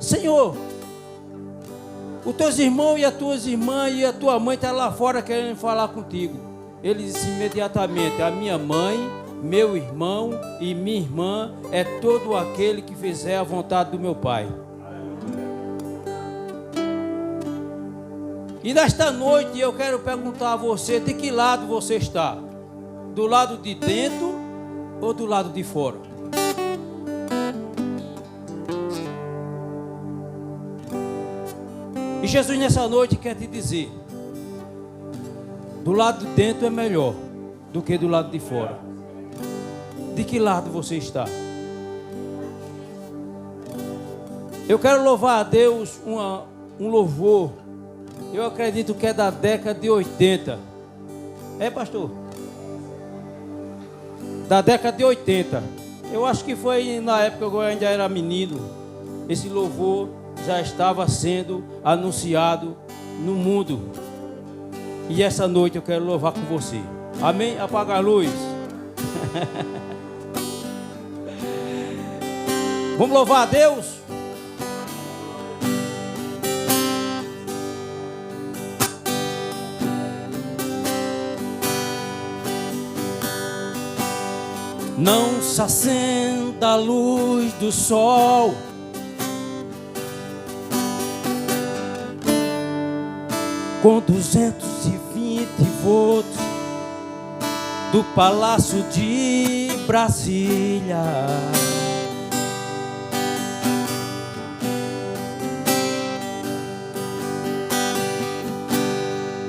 Senhor, os teus irmãos e as tuas irmãs e a tua mãe estão lá fora querendo falar contigo. Ele disse imediatamente: a minha mãe, meu irmão e minha irmã é todo aquele que fizer a vontade do meu Pai. E nesta noite eu quero perguntar a você: de que lado você está? Do lado de dentro ou do lado de fora? E Jesus nessa noite quer te dizer: do lado de dentro é melhor do que do lado de fora. De que lado você está? Eu quero louvar a Deus um louvor. Eu acredito que é da década de 80. É, pastor? Da década de 80. Eu acho que foi na época que eu ainda era menino. Esse louvor já estava sendo anunciado no mundo. E essa noite eu quero louvar com você. Amém? Apaga a luz. Vamos louvar a Deus? Não se acenda a luz do sol, com 220 volts do Palácio de Brasília.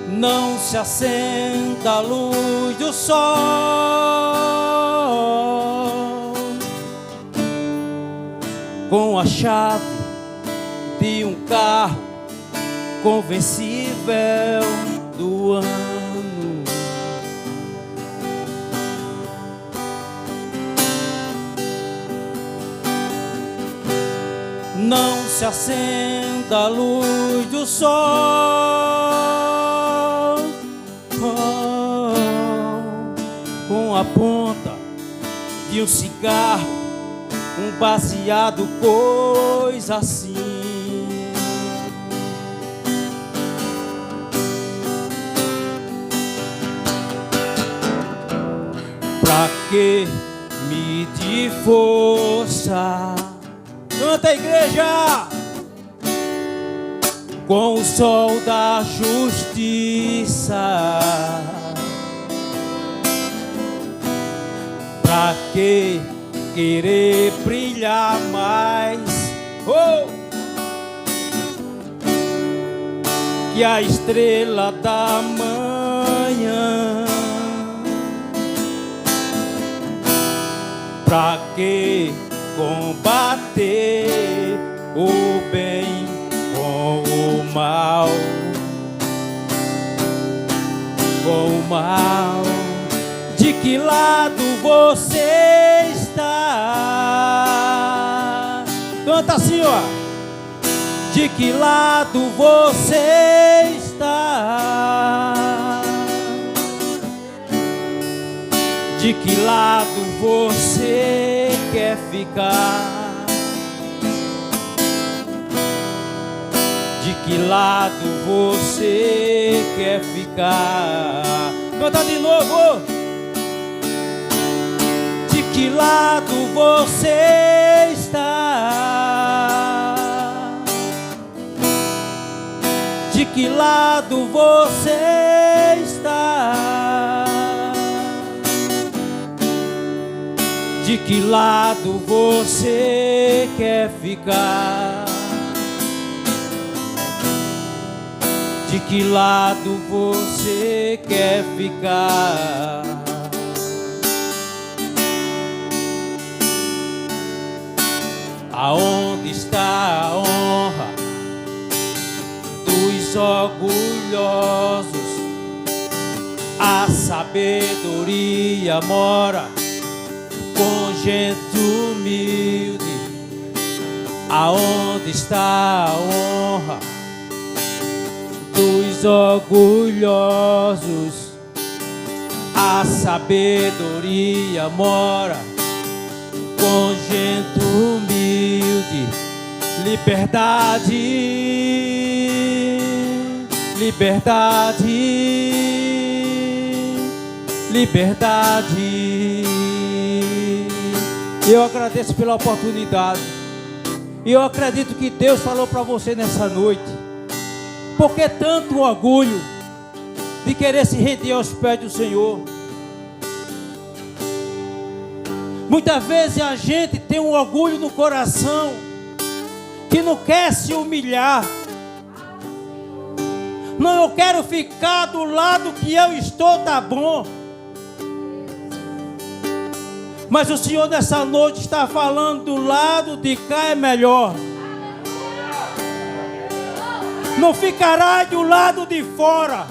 Não se acenda a luz do sol, com a chave de um carro conversível do ano. Não se acenda a luz do sol, com a ponta de um cigarro, um baseado, coisa assim. Pra que medir força? Canta a igreja! Com o sol da justiça. Pra que querer brilhar mais? Oh! Que a estrela da manhã. Pra que combater o bem com o mal? Com o mal. De que lado você está? Canta assim, ó. De que lado você está? De que lado você quer ficar? De que lado você quer ficar? Canta de novo. De que lado você está? De que lado você está? De que lado você quer ficar? De que lado você quer ficar? Aonde está a honra dos orgulhosos? A sabedoria mora com gente humilde. Aonde está a honra dos orgulhosos? A sabedoria mora com gente humilde. Liberdade, liberdade, liberdade. Eu agradeço pela oportunidade. E eu acredito que Deus falou para você nessa noite. Por que tanto orgulho de querer se render aos pés do Senhor? Muitas vezes a gente tem um orgulho no coração, que não quer se humilhar. Não, eu quero ficar do lado que eu estou, tá bom. Mas o Senhor nessa noite está falando, do lado de cá é melhor. Não ficará do lado de fora.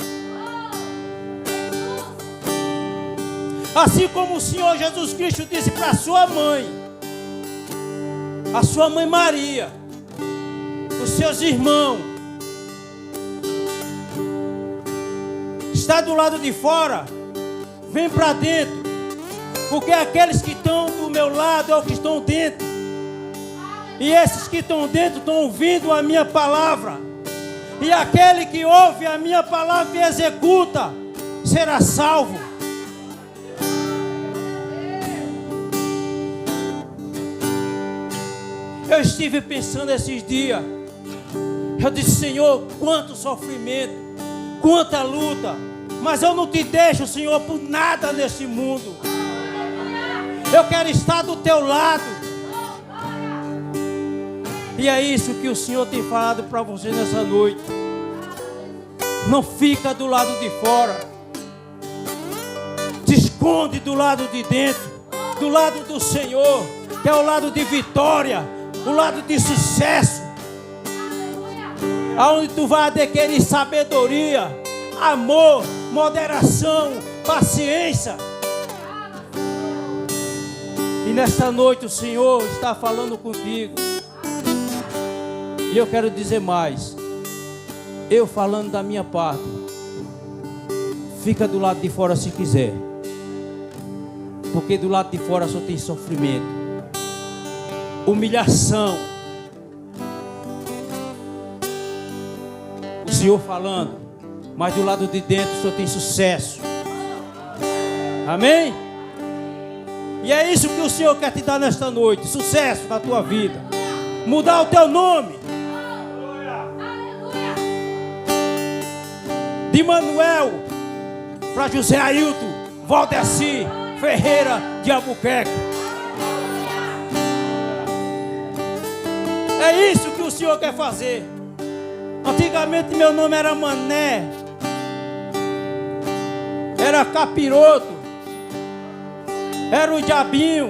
Assim como o Senhor Jesus Cristo disse para sua mãe, a sua mãe Maria, os seus irmãos, está do lado de fora, vem para dentro, porque aqueles que estão do meu lado é o que estão dentro, e esses que estão dentro estão ouvindo a minha palavra, e aquele que ouve a minha palavra e executa será salvo. Eu estive pensando esses dias, eu disse: Senhor, quanto sofrimento, quanta luta, mas eu não te deixo, Senhor, por nada nesse mundo. Eu quero estar do teu lado. E é isso que o Senhor tem falado para você nessa noite. Não fica do lado de fora, te esconde do lado de dentro, do lado do Senhor, que é o lado de vitória, o lado de sucesso, aonde tu vai adquirir sabedoria, amor, moderação, paciência. E nesta noite o Senhor está falando contigo. E eu quero dizer mais. Eu falando da minha parte, fica do lado de fora se quiser, porque do lado de fora só tem sofrimento, humilhação. O Senhor falando, mas do lado de dentro só tem sucesso. Amém? E é isso que o Senhor quer te dar nesta noite: sucesso na tua vida, mudar o teu nome de Manuel para José Ailton Valdeci Ferreira de Albuquerque. É isso que o Senhor quer fazer. Antigamente meu nome era Mané, era Capiroto, era o Diabinho.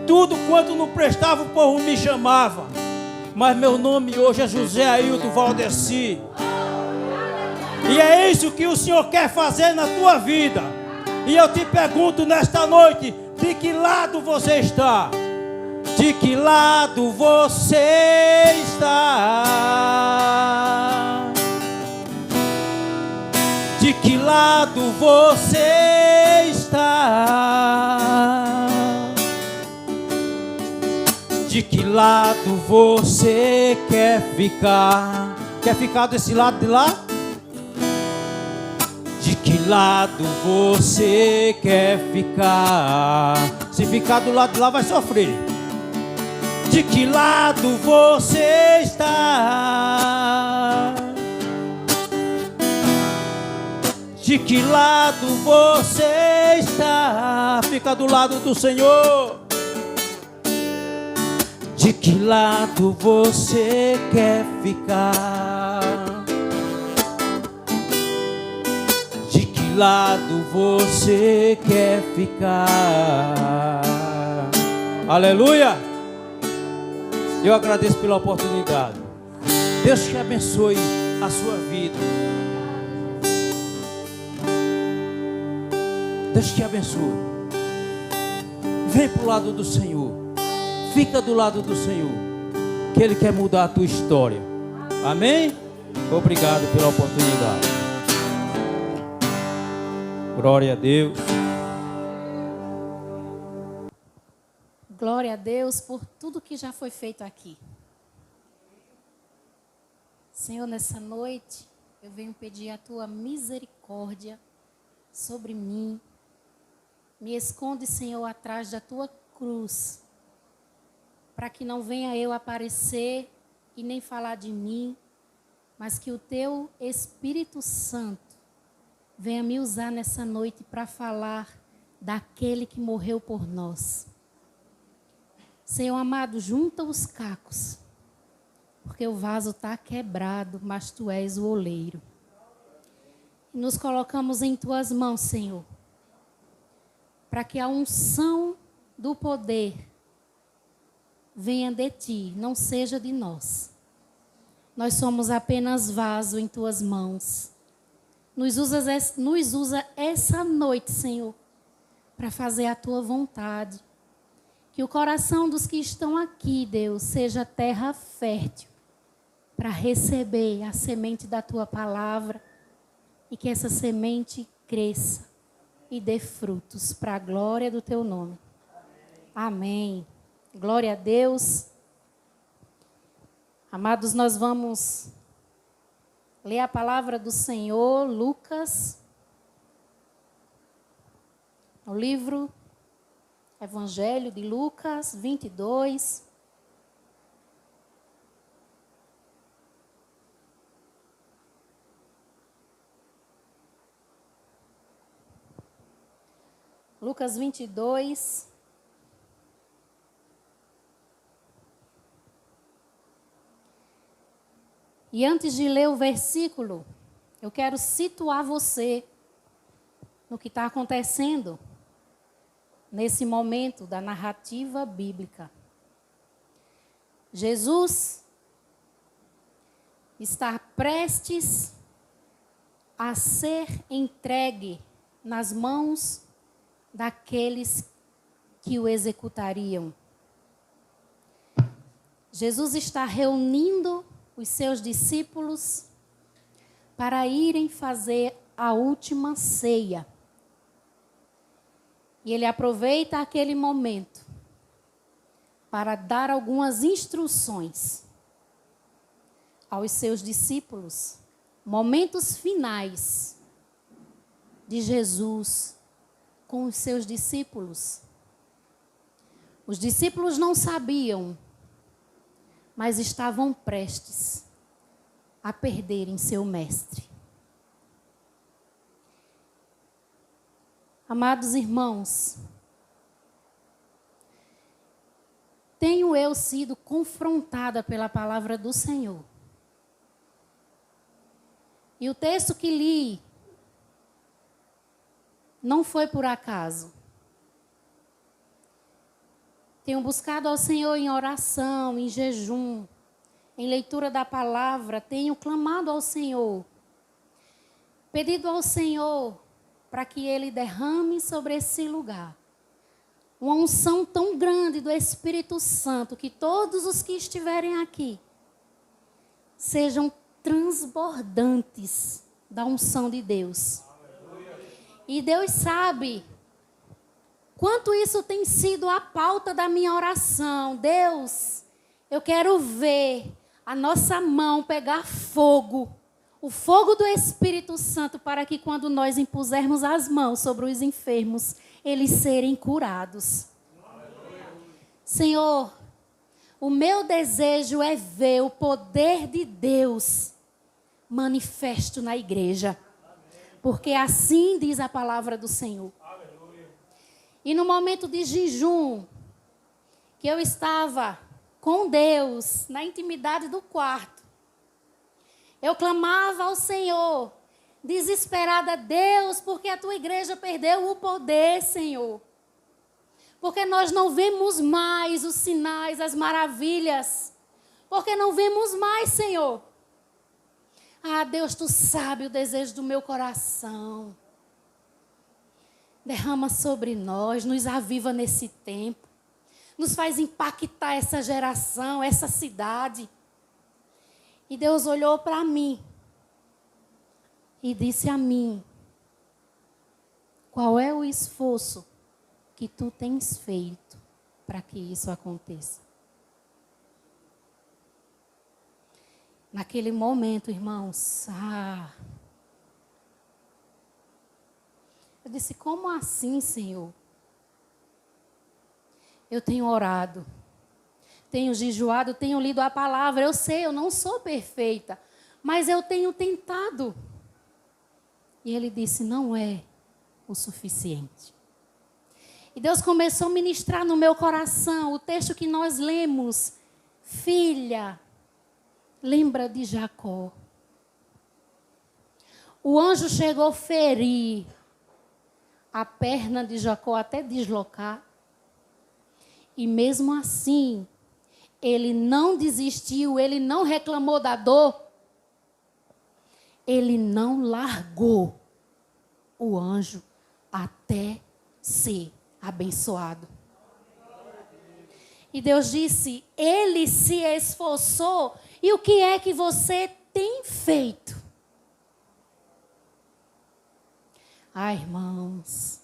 Tudo quanto não prestava, o povo me chamava. Mas meu nome hoje é José Ailton Valdeci. E é isso que o Senhor quer fazer na tua vida. E eu te pergunto nesta noite: de que lado você está? De que lado você está? De que lado você está? De que lado você quer ficar? Quer ficar desse lado de lá? De que lado você quer ficar? Se ficar do lado de lá vai sofrer. De que lado você está? De que lado você está? Fica do lado do Senhor. De que lado você quer ficar? De que lado você quer ficar? Aleluia! Eu agradeço pela oportunidade. Deus te abençoe a sua vida. Deus te abençoe. Vem para o lado do Senhor. Fica do lado do Senhor, que Ele quer mudar a tua história. Amém? Obrigado pela oportunidade. Glória a Deus. Glória a Deus por tudo que já foi feito aqui. Senhor, nessa noite, eu venho pedir a tua misericórdia sobre mim. Me esconde, Senhor, atrás da tua cruz, para que não venha eu aparecer e nem falar de mim, mas que o teu Espírito Santo venha me usar nessa noite para falar daquele que morreu por nós. Senhor amado, junta os cacos, porque o vaso está quebrado, mas tu és o oleiro. E nos colocamos em tuas mãos, Senhor, para que a unção do poder venha de ti, não seja de nós. Nós somos apenas vaso em tuas mãos. Nos usa essa noite, Senhor, para fazer a tua vontade. Que o coração dos que estão aqui, Deus, seja terra fértil para receber a semente da tua palavra e que essa semente cresça e dê frutos para a glória do teu nome. Amém. Glória a Deus. Amados, nós vamos ler a palavra do Senhor, Lucas, o livro Evangelho de Lucas 22. Lucas 22. E antes de ler o versículo, eu quero situar você no que está acontecendo nesse momento da narrativa bíblica. Jesus está prestes a ser entregue nas mãos daqueles que o executariam. Jesus está reunindo os seus discípulos para irem fazer a última ceia. E ele aproveita aquele momento para dar algumas instruções aos seus discípulos, momentos finais de Jesus com os seus discípulos. Os discípulos não sabiam, mas estavam prestes a perderem seu mestre. Amados irmãos, tenho eu sido confrontada pela palavra do Senhor. E o texto que li não foi por acaso. Tenho buscado ao Senhor em oração, em jejum, em leitura da palavra, tenho clamado ao Senhor, pedido ao Senhor para que Ele derrame sobre esse lugar uma unção tão grande do Espírito Santo, que todos os que estiverem aqui sejam transbordantes da unção de Deus. E Deus sabe quanto isso tem sido a pauta da minha oração. Deus, eu quero ver a nossa mão pegar fogo, o fogo do Espírito Santo, para que quando nós impusermos as mãos sobre os enfermos, eles serem curados. Senhor, o meu desejo é ver o poder de Deus manifesto na igreja. Porque assim diz a palavra do Senhor. E no momento de jejum, que eu estava com Deus, na intimidade do quarto, eu clamava ao Senhor, desesperada: Deus, porque a tua igreja perdeu o poder, Senhor. Porque nós não vemos mais os sinais, as maravilhas. Porque não vemos mais, Senhor. Ah, Deus, tu sabe o desejo do meu coração. Derrama sobre nós, nos aviva nesse tempo. Nos faz impactar essa geração, essa cidade. E Deus olhou para mim e disse a mim: qual é o esforço que tu tens feito para que isso aconteça. Naquele momento, irmãos, eu disse, como assim, Senhor? Eu tenho orado, tenho jejuado, tenho lido a palavra. Eu sei, eu não sou perfeita, mas eu tenho tentado. E ele disse, não é o suficiente. E Deus começou a ministrar no meu coração o texto que nós lemos. Filha, lembra de Jacó. O anjo chegou a ferir a perna de Jacó até deslocar. E mesmo assim, ele não desistiu, ele não reclamou da dor. Ele não largou o anjo até ser abençoado. E Deus disse, ele se esforçou. E o que é que você tem feito? Irmãos,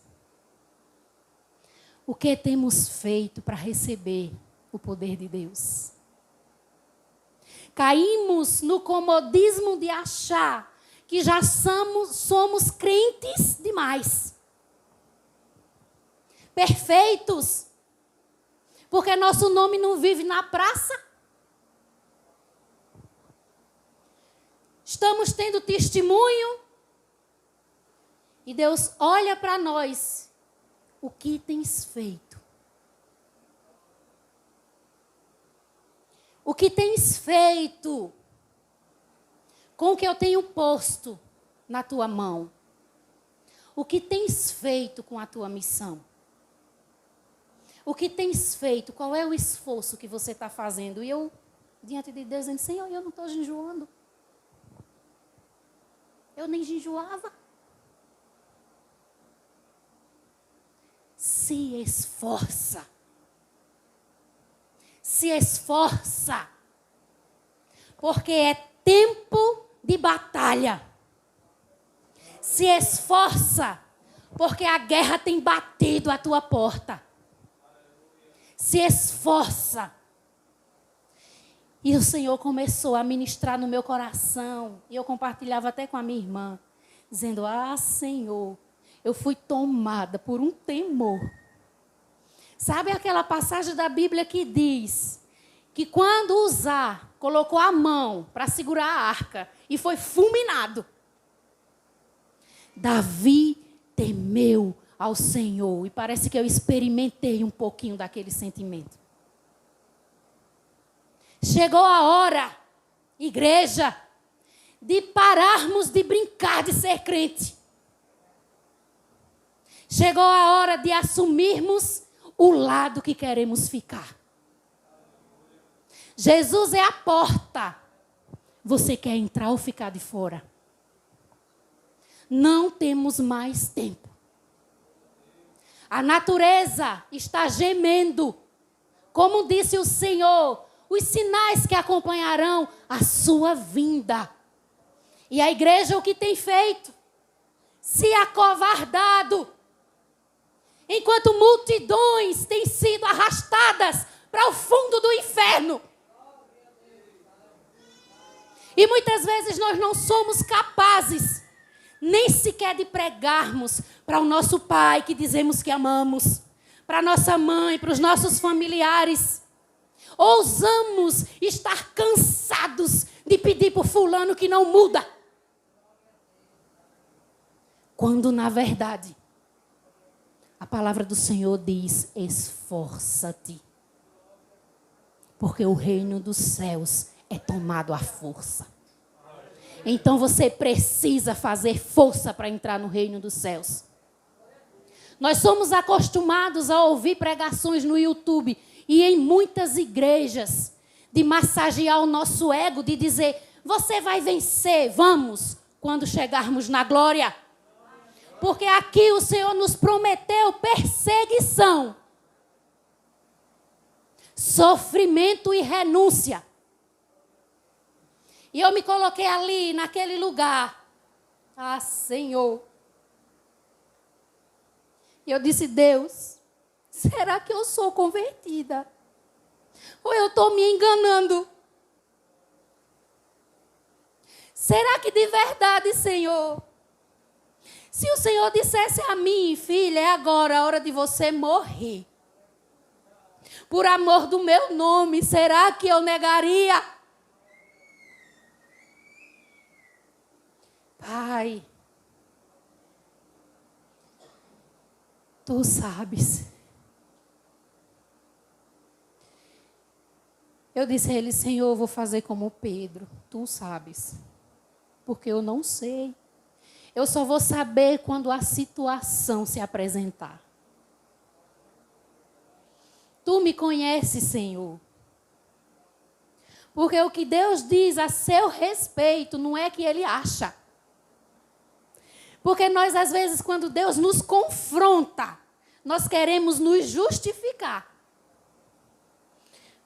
o que temos feito para receber o poder de Deus? Caímos no comodismo de achar que já somos crentes demais. Perfeitos. Porque nosso nome não vive na praça. Estamos tendo testemunho. E Deus olha para nós. O que tens feito? O que tens feito com o que eu tenho posto na tua mão? O que tens feito com a tua missão? O que tens feito? Qual é o esforço que você está fazendo? E eu, diante de Deus, dizendo, Senhor, eu não estou jejuando. Eu nem jejuava. Se esforça. Se esforça. Porque é tempo de batalha. Se esforça. Porque a guerra tem batido à tua porta. Se esforça. E o Senhor começou a ministrar no meu coração. E eu compartilhava até com a minha irmã. Dizendo, Senhor, eu fui tomada por um temor. Sabe aquela passagem da Bíblia que diz que quando Uzá colocou a mão para segurar a arca e foi fulminado, Davi temeu ao Senhor. E parece que eu experimentei um pouquinho daquele sentimento. Chegou a hora, igreja, de pararmos de brincar de ser crente. Chegou a hora de assumirmos o lado que queremos ficar. Jesus é a porta. Você quer entrar ou ficar de fora? Não temos mais tempo. A natureza está gemendo. Como disse o Senhor, os sinais que acompanharão a sua vinda. E a igreja o que tem feito? Se acovardado. Enquanto multidões têm sido arrastadas para o fundo do inferno. E muitas vezes nós não somos capazes nem sequer de pregarmos para o nosso pai que dizemos que amamos, para a nossa mãe, para os nossos familiares. Ousamos estar cansados de pedir por fulano que não muda. Quando na verdade a palavra do Senhor diz, esforça-te. Porque o reino dos céus é tomado à força. Então você precisa fazer força para entrar no reino dos céus. Nós somos acostumados a ouvir pregações no YouTube e em muitas igrejas de massagear o nosso ego, de dizer, você vai vencer, vamos, quando chegarmos na glória. Porque aqui o Senhor nos prometeu perseguição, sofrimento e renúncia. E eu me coloquei ali, naquele lugar. Senhor. E eu disse, Deus, Será que eu sou convertida? Ou eu estou me enganando? Será que de verdade, Senhor? Se o Senhor dissesse a mim, filha, é agora a hora de você morrer. Por amor do meu nome, será que eu negaria? Pai, tu sabes. Eu disse a ele, Senhor, eu vou fazer como Pedro. Tu sabes. Porque eu não sei. Eu só vou saber quando a situação se apresentar. Tu me conheces, Senhor. Porque o que Deus diz a seu respeito não é que Ele acha. Porque nós, às vezes, quando Deus nos confronta, nós queremos nos justificar.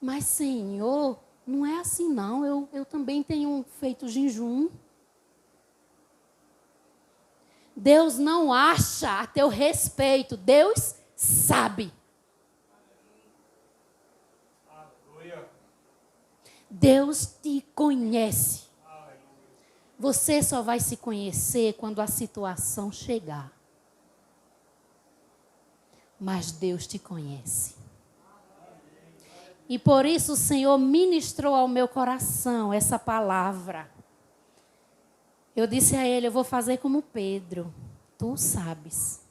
Mas, Senhor, não é assim não. Eu também tenho feito jejum. Deus não acha a teu respeito. Deus sabe. Deus te conhece. Você só vai se conhecer quando a situação chegar. Mas Deus te conhece. E por isso o Senhor ministrou ao meu coração essa palavra. Eu disse a ele, eu vou fazer como Pedro. Tu sabes.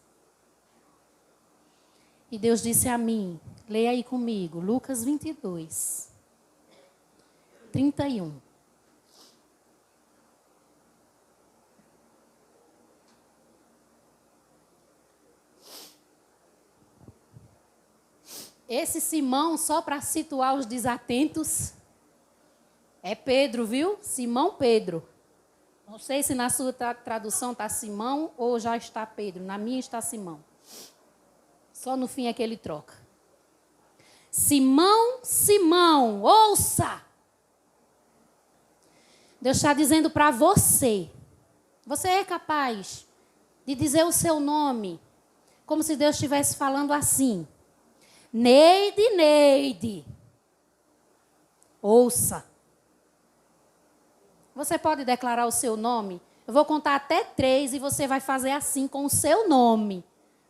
E Deus disse a mim, leia aí comigo, Lucas 22, 31. Esse Simão, só para situar os desatentos, é Pedro, viu? Simão Pedro. Não sei se na sua tradução está Simão ou já está Pedro. Na minha está Simão. Só no fim é que ele troca. Simão, Simão, ouça! Deus está dizendo para você. Você é capaz de dizer o seu nome como se Deus estivesse falando assim. Neide, Neide. Ouça. Você pode declarar o seu nome? Eu vou contar até 3 e você vai fazer assim com o seu nome.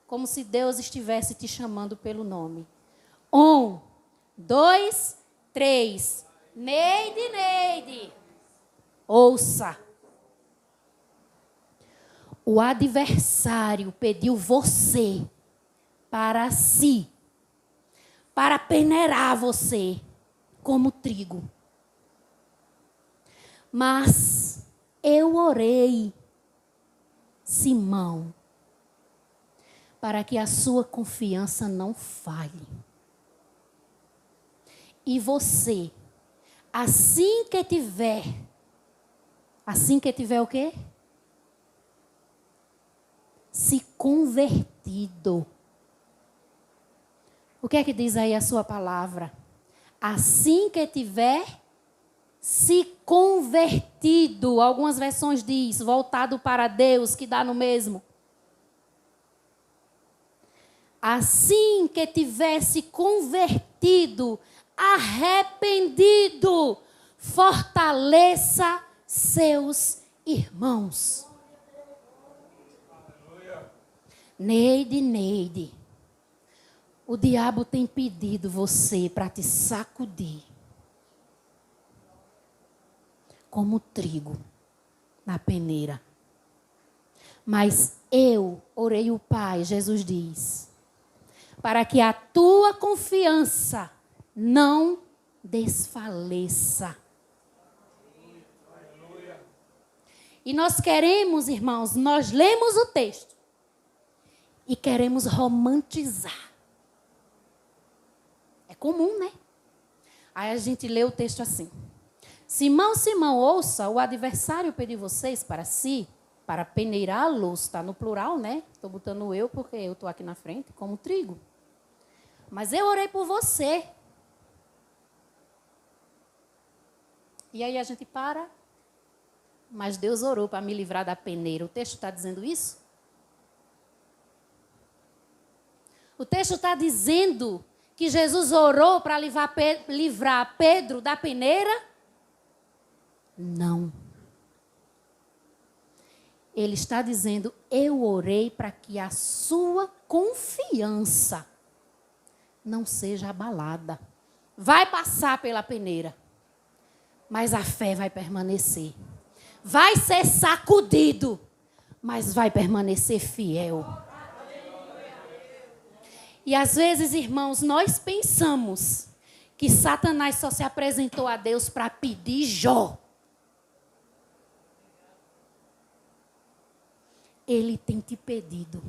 Como se Deus estivesse te chamando pelo nome. 1, 2, 3. Neide, Neide. Ouça. O adversário pediu você para si. Para peneirar você como trigo. Mas eu orei, Simão, para que a sua confiança não falhe. E você, assim que tiver o quê? Se convertido. O que é que diz aí a sua palavra? Assim que tiver se convertido. Algumas versões diz, voltado para Deus, que dá no mesmo. Assim que tiver se convertido, arrependido, fortaleça seus irmãos. Neide, Neide. O diabo tem pedido você para te sacudir. Como trigo na peneira. Mas eu orei o Pai, Jesus diz, para que a tua confiança não desfaleça. E nós queremos, irmãos, nós lemos o texto e queremos romantizar. É comum, né? Aí a gente lê o texto assim. Simão, Simão, ouça, o adversário pediu vocês para si, para peneirá-los, está no plural, né? Estou botando eu porque eu estou aqui na frente, como trigo. Mas eu orei por você. E aí a gente para. Mas Deus orou para me livrar da peneira. O texto está dizendo isso? O texto está dizendo que Jesus orou para livrar Pedro da peneira? Não. Ele está dizendo, eu orei para que a sua confiança não seja abalada. Vai passar pela peneira, mas a fé vai permanecer. Vai ser sacudido, mas vai permanecer fiel. E às vezes, irmãos, nós pensamos que Satanás só se apresentou a Deus para pedir Jó. Ele tem te pedido.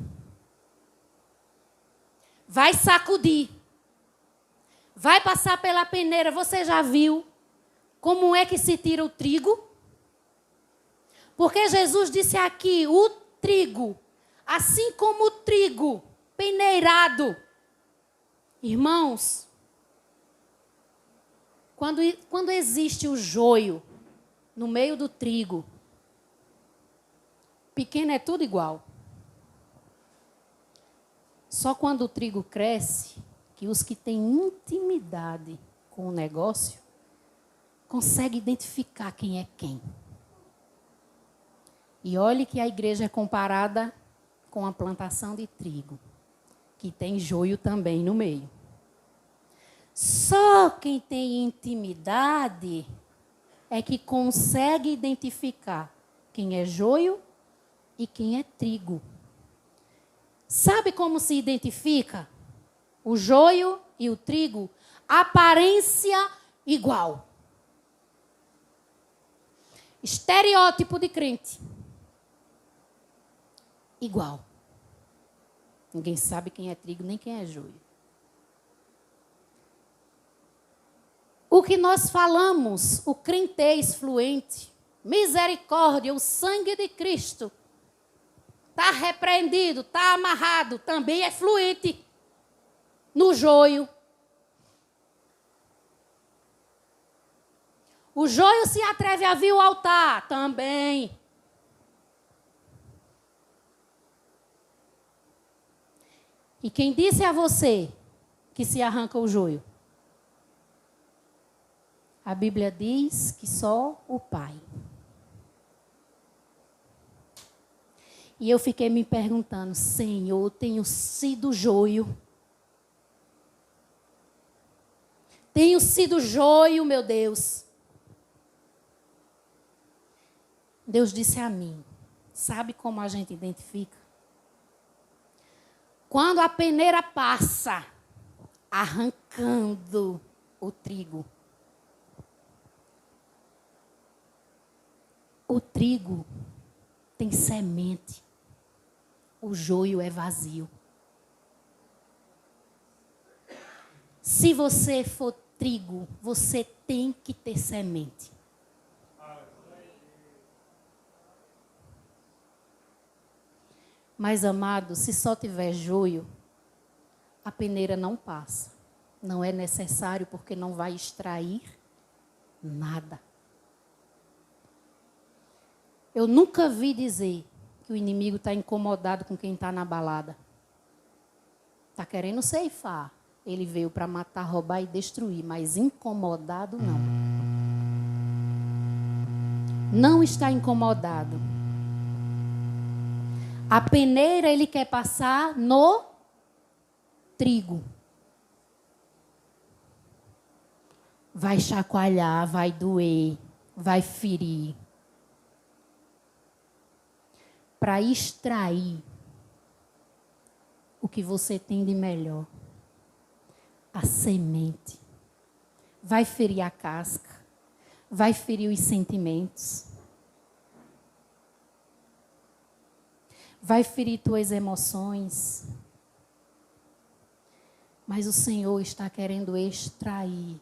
Vai sacudir. Vai passar pela peneira. Você já viu como é que se tira o trigo? Porque Jesus disse aqui, o trigo, assim como o trigo peneirado. Irmãos, quando existe o joio no meio do trigo, pequeno é tudo igual. Só quando o trigo cresce, que os que têm intimidade com o negócio, conseguem identificar quem é quem. E olhe que a igreja é comparada com a plantação de trigo, que tem joio também no meio. Só quem tem intimidade é que consegue identificar quem é joio e quem é trigo. Sabe como se identifica o joio e o trigo? Aparência igual. Estereótipo de crente. Igual. Ninguém sabe quem é trigo nem quem é joio. O que nós falamos, o crentez fluente, misericórdia, o sangue de Cristo, está repreendido, está amarrado, também é fluente no joio. O joio se atreve a vir ao altar, também. E quem disse a você que se arranca o joio? A Bíblia diz que só o Pai. E eu fiquei me perguntando, Senhor, tenho sido joio. Tenho sido joio, meu Deus. Deus disse a mim, sabe como a gente identifica? Quando a peneira passa, arrancando o trigo. O trigo tem semente. O joio é vazio. Se você for trigo, você tem que ter semente. Mas, amado, se só tiver joio, a peneira não passa. Não é necessário porque não vai extrair nada. Eu nunca vi dizer que o inimigo está incomodado com quem está na balada. Está querendo ceifar. Ele veio para matar, roubar e destruir, mas incomodado não. Não está incomodado. A peneira ele quer passar no trigo. Vai chacoalhar, vai doer, vai ferir. Para extrair o que você tem de melhor. A semente. Vai ferir a casca. Vai ferir os sentimentos. Vai ferir tuas emoções. Mas o Senhor está querendo extrair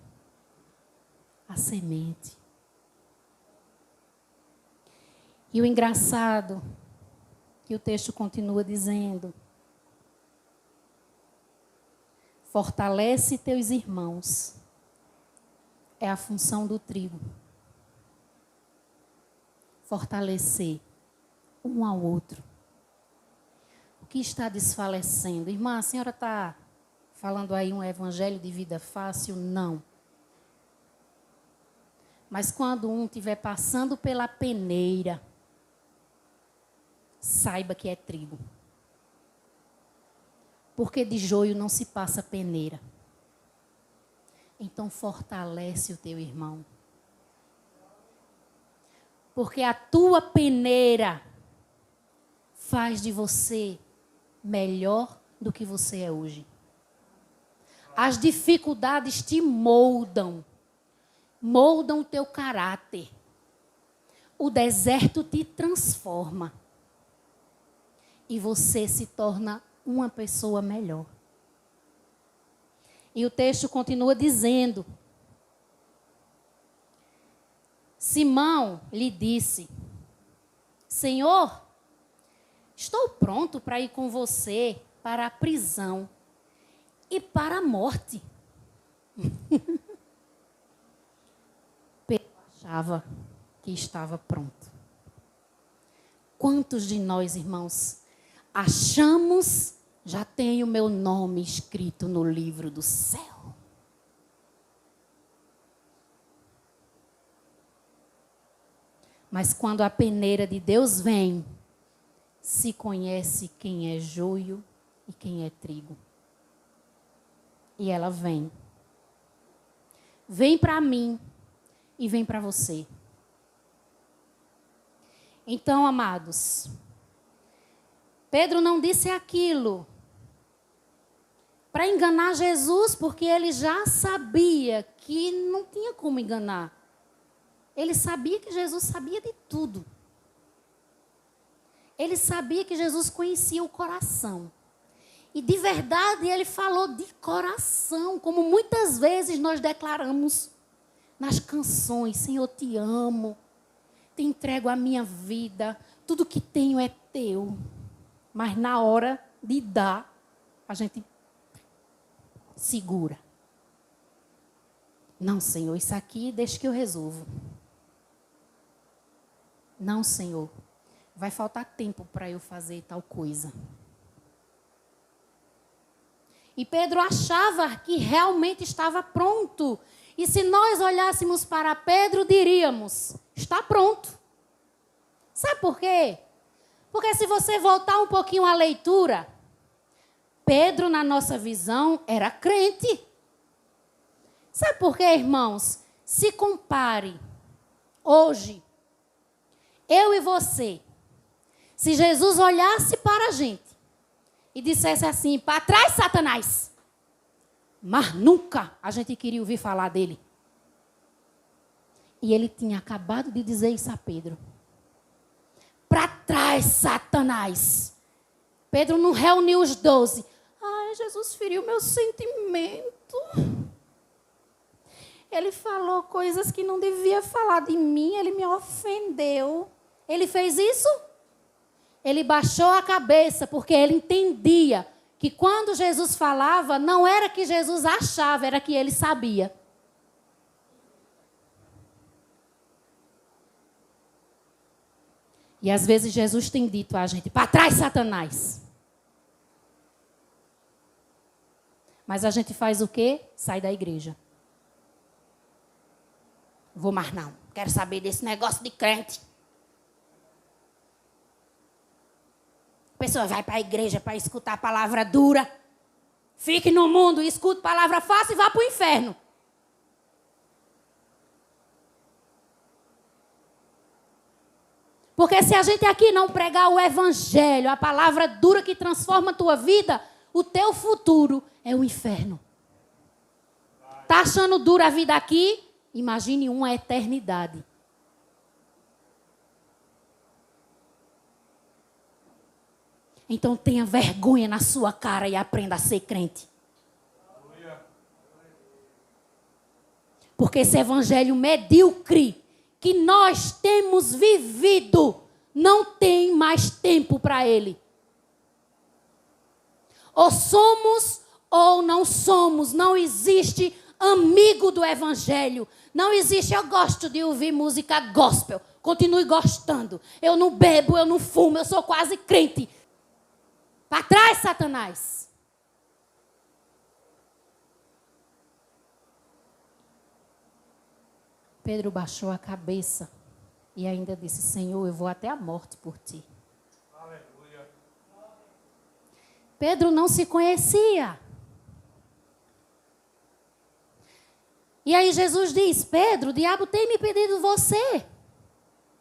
a semente. E o engraçado, que o texto continua dizendo, fortalece teus irmãos. É a função do trigo. Fortalecer um ao outro. que está desfalecendo? Irmã, a senhora está falando aí um evangelho de vida fácil? Não. Mas quando um estiver passando pela peneira, saiba que é trigo. Porque de joio não se passa peneira. Então fortalece o teu irmão. Porque a tua peneira faz de você melhor do que você é hoje. As dificuldades te moldam. Moldam o teu caráter. O deserto te transforma. E você se torna uma pessoa melhor. E o texto continua dizendo: Simão lhe disse: Senhor, estou pronto para ir com você para a prisão e para a morte. Pedro achava que estava pronto. Quantos de nós, irmãos, achamos, já tenho meu nome escrito no livro do céu? Mas quando a peneira de Deus vem, se conhece quem é joio e quem é trigo. E ela vem. Vem para mim e vem para você. Então, amados, Pedro não disse aquilo para enganar Jesus, porque ele já sabia que não tinha como enganar. Ele sabia que Jesus sabia de tudo. Ele sabia que Jesus conhecia o coração. E de verdade ele falou de coração, como muitas vezes nós declaramos nas canções: Senhor, te amo, te entrego a minha vida, tudo que tenho é teu. Mas na hora de dar, a gente segura. Não, Senhor, isso aqui deixa que eu resolvo. Não, Senhor, vai faltar tempo para eu fazer tal coisa. E Pedro achava que realmente estava pronto. E se nós olhássemos para Pedro, diríamos: está pronto. Sabe por quê? Porque se você voltar um pouquinho à leitura, Pedro, na nossa visão, era crente. Sabe por quê, irmãos? Se compare hoje, eu e você, se Jesus olhasse para a gente e dissesse assim: para trás, Satanás. Mas nunca a gente queria ouvir falar dele. E ele tinha acabado de dizer isso a Pedro. Para trás, Satanás. Pedro não reuniu os 12. Ai, Jesus feriu meu sentimento. Ele falou coisas que não devia falar de mim. Ele me ofendeu. Ele fez isso? Ele baixou a cabeça, porque ele entendia que quando Jesus falava, não era que Jesus achava, era que ele sabia. E às vezes Jesus tem dito a gente: para trás, Satanás. Mas a gente faz o quê? Sai da igreja. Vou mais não. Quero saber desse negócio de crente. A pessoa vai para a igreja para escutar a palavra dura. Fique no mundo, escute palavra fácil e vá para o inferno. Porque se a gente aqui não pregar o evangelho, a palavra dura que transforma a tua vida, o teu futuro é o inferno. Está achando dura a vida aqui? Imagine uma eternidade. Então tenha vergonha na sua cara e aprenda a ser crente. Porque esse evangelho medíocre que nós temos vivido não tem mais tempo para ele. Ou somos ou não somos. Não existe amigo do evangelho. Não existe: eu gosto de ouvir música gospel. Continue gostando. Eu não bebo, eu não fumo, eu sou quase crente. Para trás, Satanás. Pedro baixou a cabeça e ainda disse: Senhor, eu vou até a morte por ti. Aleluia. Pedro não se conhecia. E aí Jesus diz: Pedro, o diabo tem me pedido você.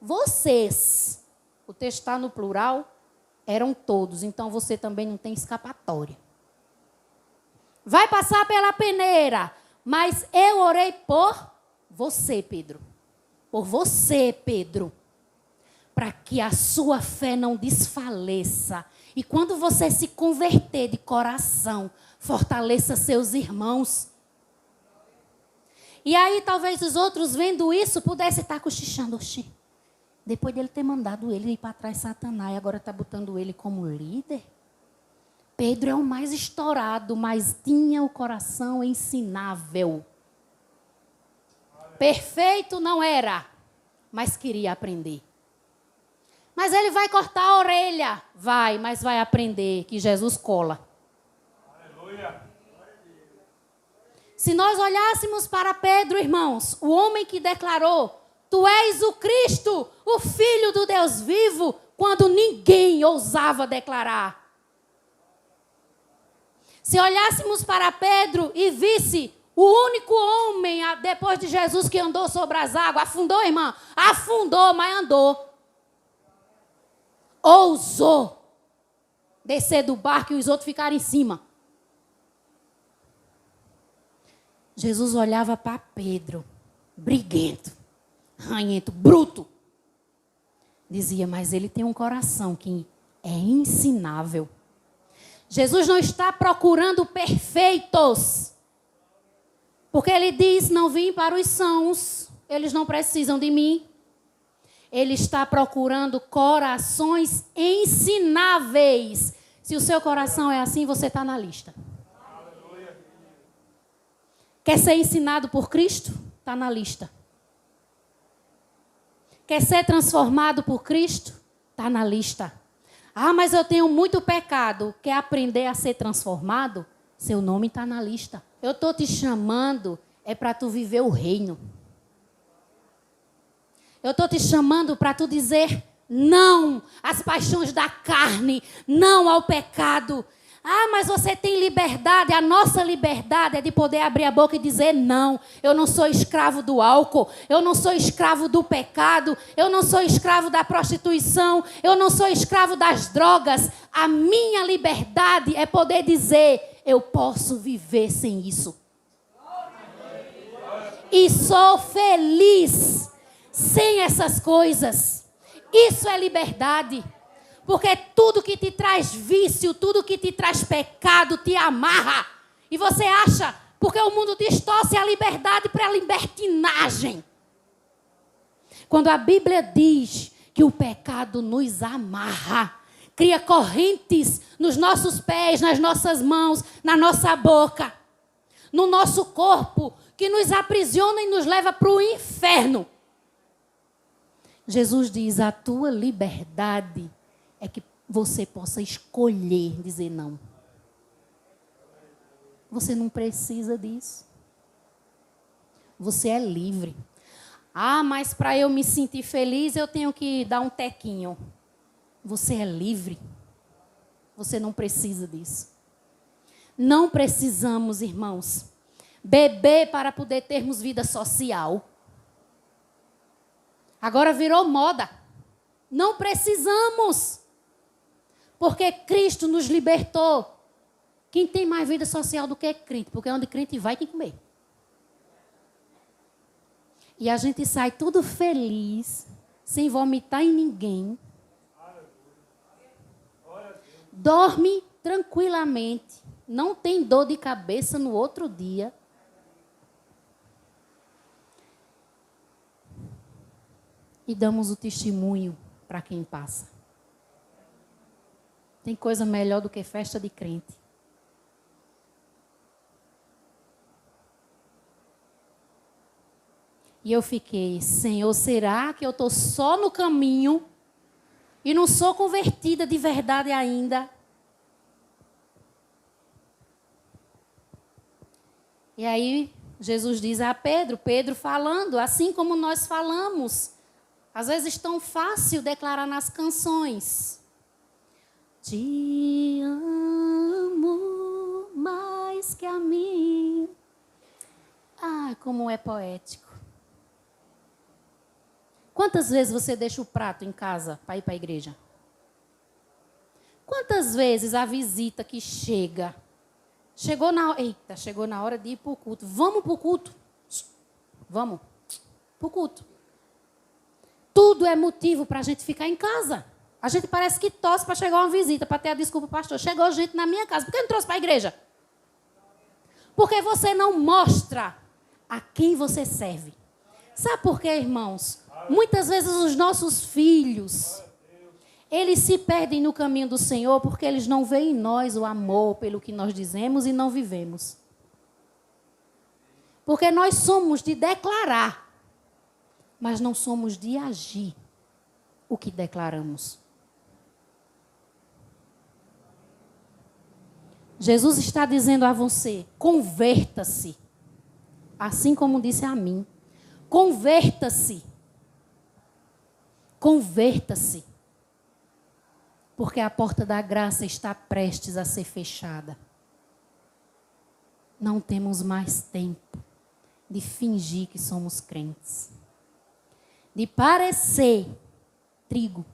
Vocês. O texto está no plural. Eram todos. Então você também não tem escapatória. Vai passar pela peneira. Mas eu orei por você, Pedro. Por você, Pedro. Para que a sua fé não desfaleça. E quando você se converter de coração, fortaleça seus irmãos. E aí talvez os outros vendo isso pudessem estar cochichando. Oxi, depois dele ter mandado ele ir para trás Satanás, agora está botando ele como líder. Pedro é o mais estourado, mas tinha o coração ensinável. Perfeito não era, mas queria aprender. Mas ele vai cortar a orelha. Vai, mas vai aprender que Jesus cola. Aleluia. Se nós olhássemos para Pedro, irmãos, o homem que declarou: Tu és o Cristo, o Filho do Deus vivo, quando ninguém ousava declarar. Se olhássemos para Pedro e visse o único homem, depois de Jesus, que andou sobre as águas, afundou, irmã? Afundou, mas andou. Ousou descer do barco e os outros ficaram em cima. Jesus olhava para Pedro, briguento, ranhento, bruto. Dizia, mas ele tem um coração que é ensinável. Jesus não está procurando perfeitos. Porque ele diz, não vim para os sãos, eles não precisam de mim. Ele está procurando corações ensináveis. Se o seu coração é assim, você está na lista. Quer ser ensinado por Cristo? Está na lista. Quer ser transformado por Cristo? Está na lista. Ah, mas eu tenho muito pecado. Quer aprender a ser transformado? Seu nome está na lista. Eu estou te chamando é para tu viver o reino. Eu estou te chamando para tu dizer não às paixões da carne, não ao pecado. Ah, mas você tem liberdade. A nossa liberdade é de poder abrir a boca e dizer não. Eu não sou escravo do álcool. Eu não sou escravo do pecado. Eu não sou escravo da prostituição. Eu não sou escravo das drogas. A minha liberdade é poder dizer, eu posso viver sem isso. E sou feliz sem essas coisas. Isso é liberdade. Porque tudo que te traz vício, tudo que te traz pecado, te amarra. E você acha, porque o mundo distorce a liberdade para a libertinagem. Quando a Bíblia diz que o pecado nos amarra, cria correntes nos nossos pés, nas nossas mãos, na nossa boca, no nosso corpo, que nos aprisiona e nos leva para o inferno. Jesus diz, a tua liberdade é que você possa escolher dizer não. Você não precisa disso. Você é livre. Ah, mas para eu me sentir feliz, eu tenho que dar um tequinho. Você é livre. Você não precisa disso. Não precisamos, irmãos, beber para poder termos vida social. Agora virou moda. Não precisamos. Porque Cristo nos libertou. Quem tem mais vida social do que crente? Porque onde crente vai, tem que comer. E a gente sai tudo feliz, sem vomitar em ninguém. Dorme tranquilamente. Não tem dor de cabeça no outro dia. E damos o testemunho para quem passa. Tem coisa melhor do que festa de crente. E eu fiquei, Senhor, será que eu estou só no caminho e não sou convertida de verdade ainda? E aí Jesus diz a Pedro, Pedro falando, assim como nós falamos. Às vezes tão fácil declarar nas canções. Te amo mais que a mim. Ah, como é poético. Quantas vezes você deixa o prato em casa para ir para a igreja? Quantas vezes a visita que chega, chegou na hora de ir para o culto. Vamos para o culto. Vamos para o culto. Tudo é motivo para a gente ficar em casa. A gente parece que torce para chegar uma visita, para ter a desculpa, pastor. Chegou gente na minha casa, por que não trouxe para a igreja? Porque você não mostra a quem você serve. Sabe por quê, irmãos? Muitas vezes os nossos filhos, eles se perdem no caminho do Senhor porque eles não veem em nós o amor pelo que nós dizemos e não vivemos. Porque nós somos de declarar, mas não somos de agir o que declaramos. Jesus está dizendo a você, converta-se. Assim como disse a mim. Converta-se. Converta-se. Porque a porta da graça está prestes a ser fechada. Não temos mais tempo de fingir que somos crentes. De parecer trigo.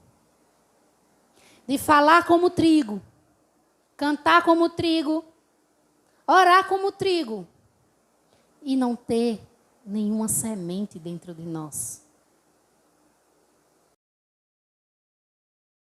De falar como trigo. Cantar como trigo. Orar como trigo. E não ter nenhuma semente dentro de nós.